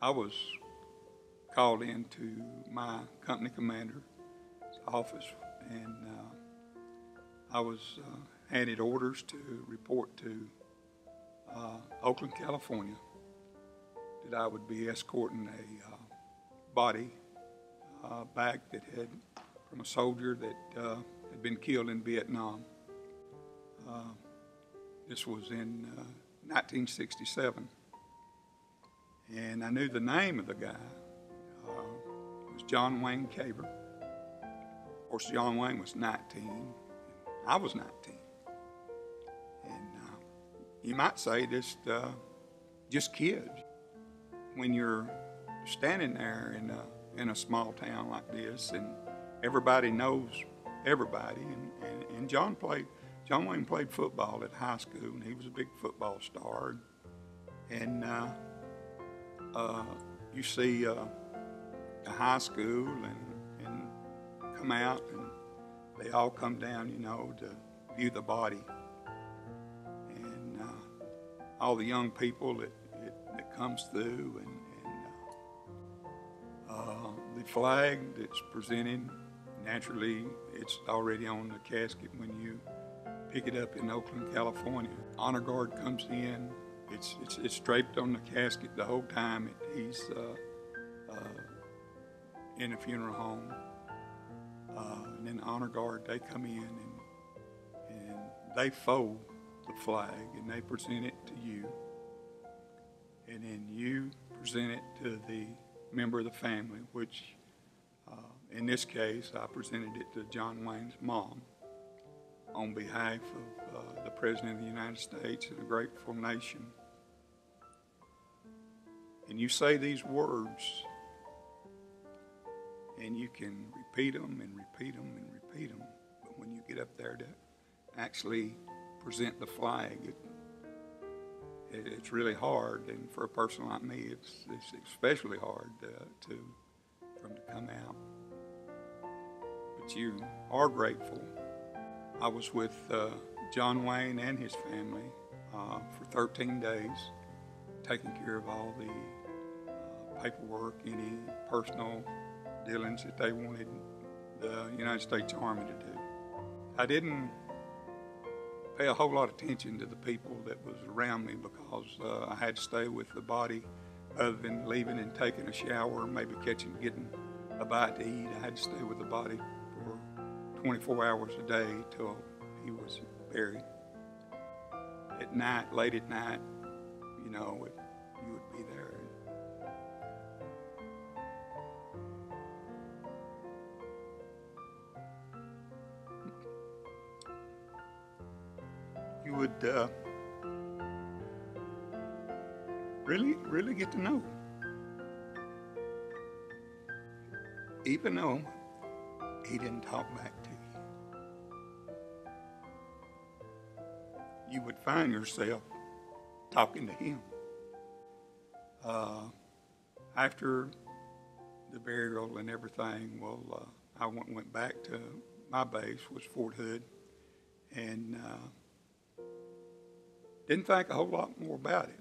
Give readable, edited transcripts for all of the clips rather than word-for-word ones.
I was called into my company commander's office, and I was handed orders to report to Oakland, California, that I would be escorting a body back that had from a soldier that had been killed in Vietnam. This was in 1967. And I knew the name of the guy. It was John Wayne Caber. Of course, John Wayne was 19, and I was 19. And you might say just kids. When you're standing there in a small town like this, and everybody knows everybody, and John Wayne played football at high school, and he was a big football star. And you see a high school and come out, and they all come down, to view the body. And all the young people that comes through, and the flag that's presented, naturally, it's already on the casket when you pick it up in Oakland, California. Honor Guard comes in. It's draped on the casket the whole time he's in a funeral home. And then the Honor Guard, they come in and they fold the flag and they present it to you. And then you present it to the member of the family, which in this case, I presented it to John Wayne's mom on behalf of the President of the United States and a grateful nation. And you say these words, and you can repeat them and repeat them and repeat them, but when you get up there to actually present the flag, it's really hard, and for a person like me, it's especially hard for him to come out. But you are grateful. I was with John Wayne and his family for 13 days, taking care of all the paperwork, any personal dealings that they wanted the United States Army to do. I didn't pay a whole lot of attention to the people that was around me because I had to stay with the body other than leaving and taking a shower, maybe getting a bite to eat. I had to stay with the body for 24 hours a day till he was buried. At night, late at night, you would be there. You would really get to know. Even though he didn't talk back to you, you would find yourself talking to him. After the burial and everything, I went back to my base, was Fort Hood, and didn't think a whole lot more about it.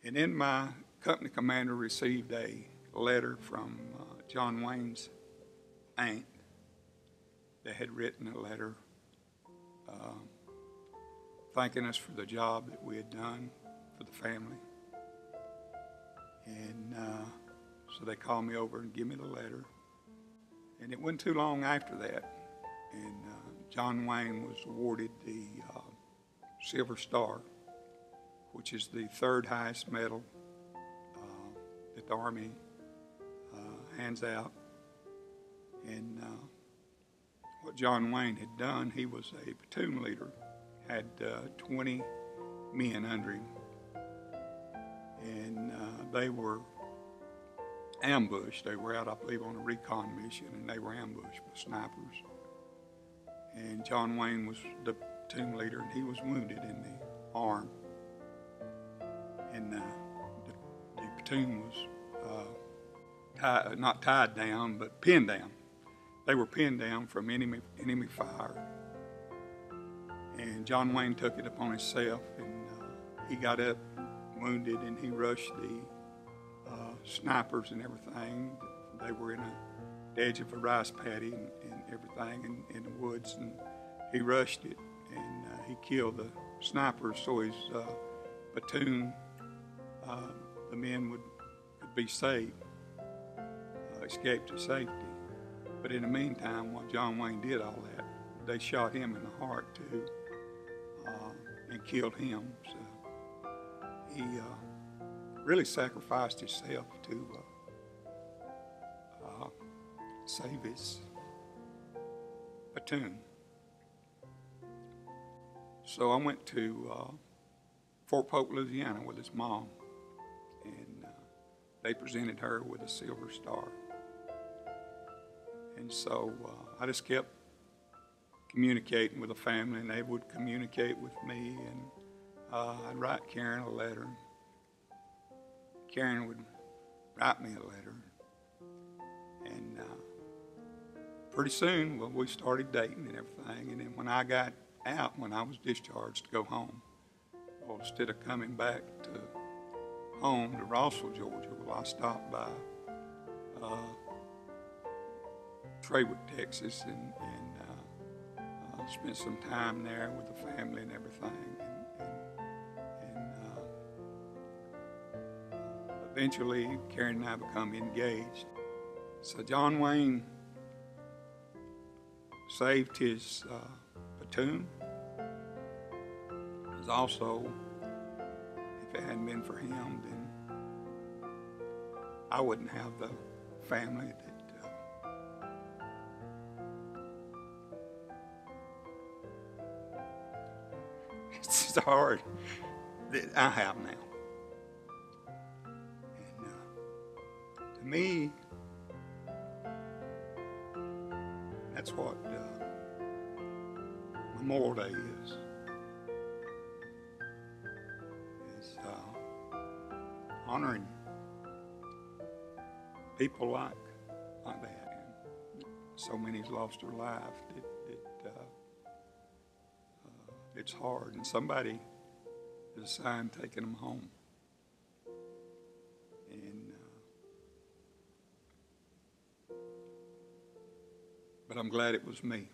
And then my company commander received a letter from John Wayne's aunt that had written a letter thanking us for the job that we had done for the family. And so they called me over and gave me the letter. And it wasn't too long after that, and John Wayne was awarded the Silver Star, which is the third highest medal that the Army hands out. And what John Wayne had done, he was a platoon leader, had 20 men under him. And they were ambushed. They were out, I believe, on a recon mission, and they were ambushed by snipers. And John Wayne was the platoon leader, and he was wounded in the arm. And the platoon was not tied down, but pinned down. They were pinned down from enemy fire. And John Wayne took it upon himself, and he got up wounded, and he rushed the snipers and everything. They were in the edge of a rice paddy and everything in the woods, and he rushed it, and he killed the snipers so his platoon, the men would be saved, escaped to safety. But in the meantime, while John Wayne did all that, they shot him in the heart too, and killed him. So he really sacrificed himself to save his platoon. So I went to Fort Polk, Louisiana with his mom, and they presented her with a Silver Star. And so I just kept communicating with the family, and they would communicate with me, and I'd write Karen a letter. Karen would write me a letter, and pretty soon, well, we started dating and everything. And then when I got out, when I was discharged to go home, well, instead of coming back to home to Rossville, Georgia, well, I stopped by Traywick, Texas, and spent some time there with the family and everything. And eventually, Karen and I become engaged. So John Wayne saved his platoon. Because also, if it hadn't been for him, then I wouldn't have the family that it's hard that I have now. And to me, that's what Memorial Day is honoring people like that. And so many's lost their life. It's hard, and somebody is assigned taking them home. And but I'm glad it was me.